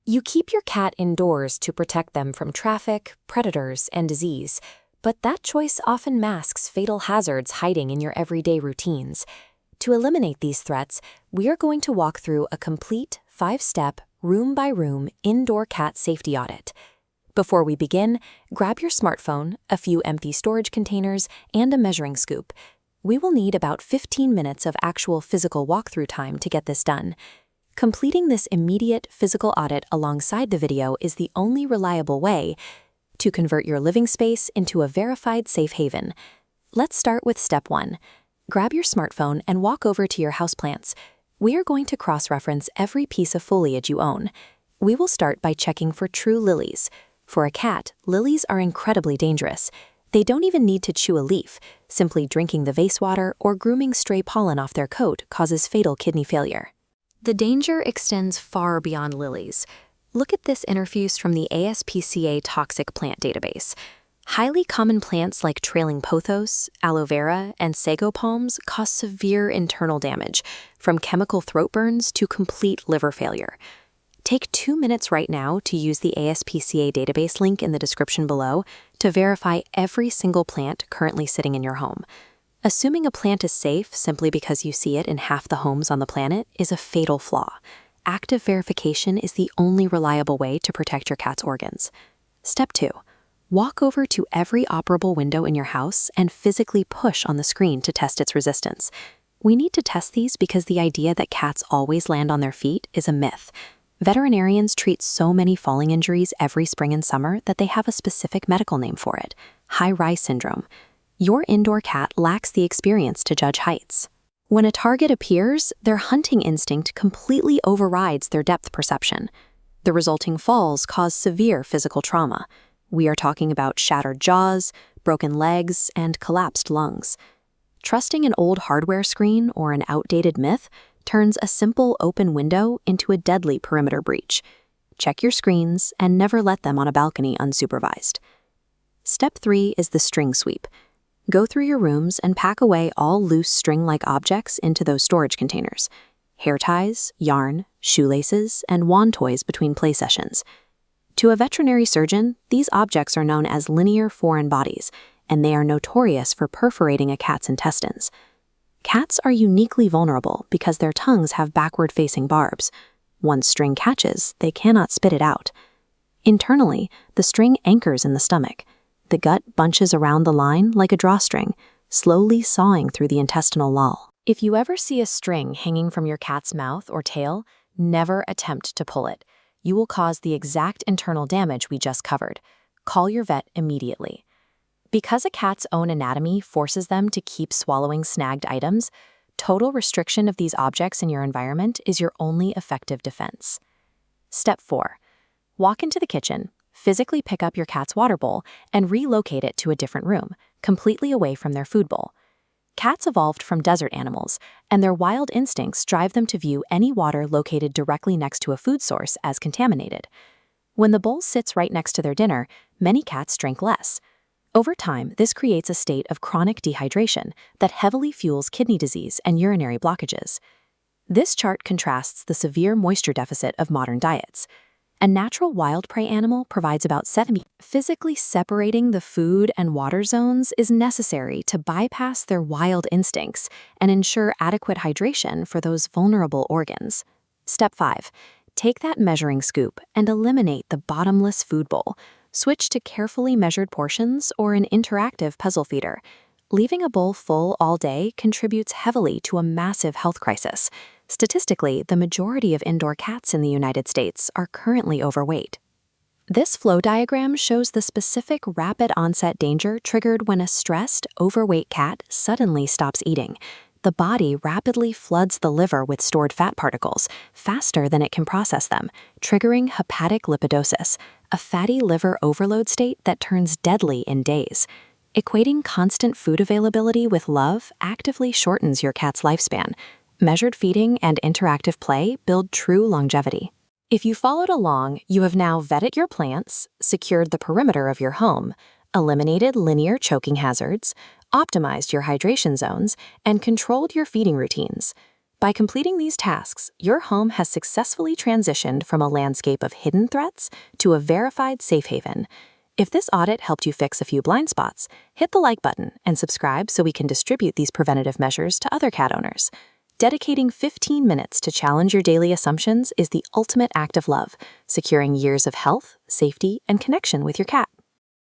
You keep your cat indoors to protect them from traffic, predators, and disease, but that choice often masks fatal hazards hiding in your everyday routines. To eliminate these threats, we are going to walk through a complete 5-step, room-by-room indoor cat safety audit. Before we begin, grab your smartphone, a few empty storage containers, and a measuring scoop. We will need about 15 minutes of actual physical walkthrough time to get this done. Completing this immediate physical audit alongside the video is the only reliable way to convert your living space into a verified safe haven. Let's start with step 1. Grab your smartphone and walk over to your houseplants. We are going to cross-reference every piece of foliage you own. We will start by checking for true lilies. For a cat, lilies are incredibly dangerous. They don't even need to chew a leaf. Simply drinking the vase water or grooming stray pollen off their coat causes fatal kidney failure. The danger extends far beyond lilies. Look at this interfuse from the ASPCA Toxic Plant Database. Highly common plants like trailing pothos, aloe vera, and sago palms cause severe internal damage, from chemical throat burns to complete liver failure. Take 2 minutes right now to use the ASPCA database link in the description below to verify every single plant currently sitting in your home. Assuming a plant is safe simply because you see it in half the homes on the planet is a fatal flaw. Active verification is the only reliable way to protect your cat's organs. Step 2. Walk over to every operable window in your house and physically push on the screen to test its resistance. We need to test these because the idea that cats always land on their feet is a myth. Veterinarians treat so many falling injuries every spring and summer that they have a specific medical name for it: high-rise syndrome. Your indoor cat lacks the experience to judge heights. When a target appears, their hunting instinct completely overrides their depth perception. The resulting falls cause severe physical trauma. We are talking about shattered jaws, broken legs, and collapsed lungs. Trusting an old hardware screen or an outdated myth turns a simple open window into a deadly perimeter breach. Check your screens and never let them on a balcony unsupervised. Step 3 is the string sweep. Go through your rooms and pack away all loose string-like objects into those storage containers: hair ties, yarn, shoelaces, and wand toys between play sessions. To a veterinary surgeon, these objects are known as linear foreign bodies, and they are notorious for perforating a cat's intestines. Cats are uniquely vulnerable because their tongues have backward-facing barbs. Once string catches, they cannot spit it out. Internally, the string anchors in the stomach. The gut bunches around the line like a drawstring, slowly sawing through the intestinal lull. If you ever see a string hanging from your cat's mouth or tail, never attempt to pull it. You will cause the exact internal damage we just covered. Call your vet immediately. Because a cat's own anatomy forces them to keep swallowing snagged items, total restriction of these objects in your environment is your only effective defense. Step 4. Walk into the kitchen, physically pick up your cat's water bowl, and relocate it to a different room, completely away from their food bowl. Cats evolved from desert animals, and their wild instincts drive them to view any water located directly next to a food source as contaminated. When the bowl sits right next to their dinner, many cats drink less. Over time, this creates a state of chronic dehydration that heavily fuels kidney disease and urinary blockages. This chart contrasts the severe moisture deficit of modern diets. A natural wild prey animal provides about 70. Physically separating the food and water zones is necessary to bypass their wild instincts and ensure adequate hydration for those vulnerable organs. Step 5. Take that measuring scoop and eliminate the bottomless food bowl. Switch to carefully measured portions or an interactive puzzle feeder. Leaving a bowl full all day contributes heavily to a massive health crisis. Statistically, the majority of indoor cats in the United States are currently overweight. This flow diagram shows the specific rapid onset danger triggered when a stressed, overweight cat suddenly stops eating. The body rapidly floods the liver with stored fat particles faster than it can process them, triggering hepatic lipidosis, a fatty liver overload state that turns deadly in days. Equating constant food availability with love actively shortens your cat's lifespan. Measured feeding and interactive play build true longevity. If you followed along, you have now vetted your plants, secured the perimeter of your home, eliminated linear choking hazards, optimized your hydration zones, and controlled your feeding routines. By completing these tasks, your home has successfully transitioned from a landscape of hidden threats to a verified safe haven. If this audit helped you fix a few blind spots, hit the like button and subscribe so we can distribute these preventative measures to other cat owners. Dedicating 15 minutes to challenge your daily assumptions is the ultimate act of love, securing years of health, safety, and connection with your cat.